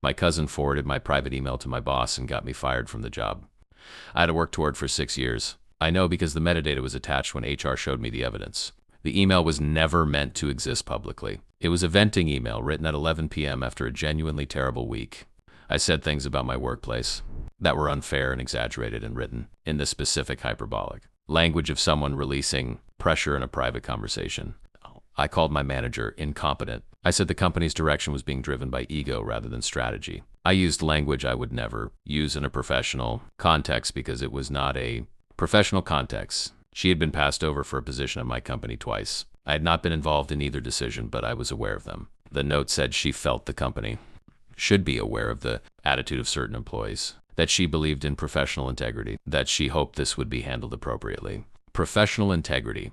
My cousin forwarded my private email to my boss and got me fired from the job. I had to work toward for 6 years. I know because the metadata was attached when HR showed me the evidence. The email was never meant to exist publicly. It was a venting email written at 11 p.m. after a genuinely terrible week. I said things about my workplace that were unfair and exaggerated and written in the specific hyperbolic language of someone releasing pressure in a private conversation. I called my manager incompetent. I said the company's direction was being driven by ego rather than strategy. I used language I would never use in a professional context because it was not a professional context. She had been passed over for a position at my company twice. I had not been involved in either decision, but I was aware of them. The note said she felt the company should be aware of the attitude of certain employees, that she believed in professional integrity, that she hoped this would be handled appropriately. Professional integrity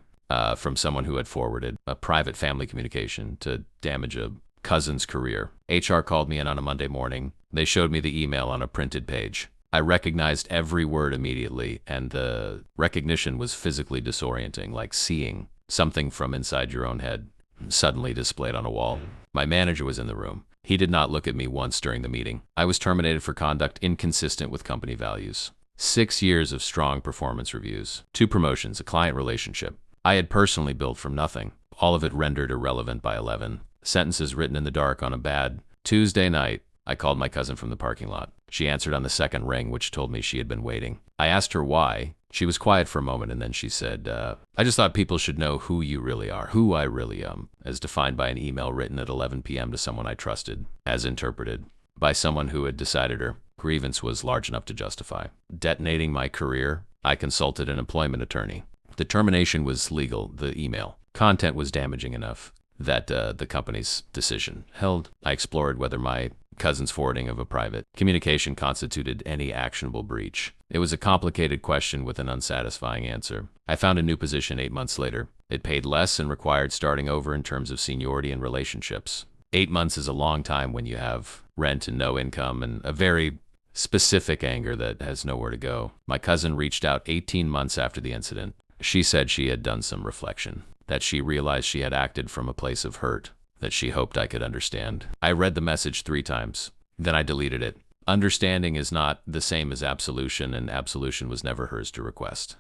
from someone who had forwarded a private family communication to damage a cousin's career. HR called me in on a Monday morning. They showed me the email on a printed page. I recognized every word immediately, and the recognition was physically disorienting, like seeing something from inside your own head suddenly displayed on a wall. My manager was in the room. He did not look at me once during the meeting. I was terminated for conduct inconsistent with company values. 6 years of strong performance reviews, 2 promotions, a client relationship. I had personally built from nothing, all of it rendered irrelevant by 11. Sentences written in the dark on a bad Tuesday night. I called my cousin from the parking lot. She answered on the second ring, which told me she had been waiting. I asked her why. She was quiet for a moment, and then she said, I just thought people should know who you really are, who I really am, as defined by an email written at 11 p.m. to someone I trusted, as interpreted by someone who had decided her grievance was large enough to justify detonating my career. I consulted an employment attorney. The termination was legal. The email content was damaging enough that the company's decision held. I explored whether my cousin's forwarding of a private communication constituted any actionable breach. It was a complicated question with an unsatisfying answer. I found a new position 8 months later. It paid less and required starting over in terms of seniority and relationships. 8 months is a long time when you have rent and no income and a very specific anger that has nowhere to go. My cousin reached out 18 months after the incident. She said she had done some reflection, that she realized she had acted from a place of hurt, that she hoped I could understand. I read the message 3 times, then I deleted it. Understanding is not the same as absolution, and absolution was never hers to request.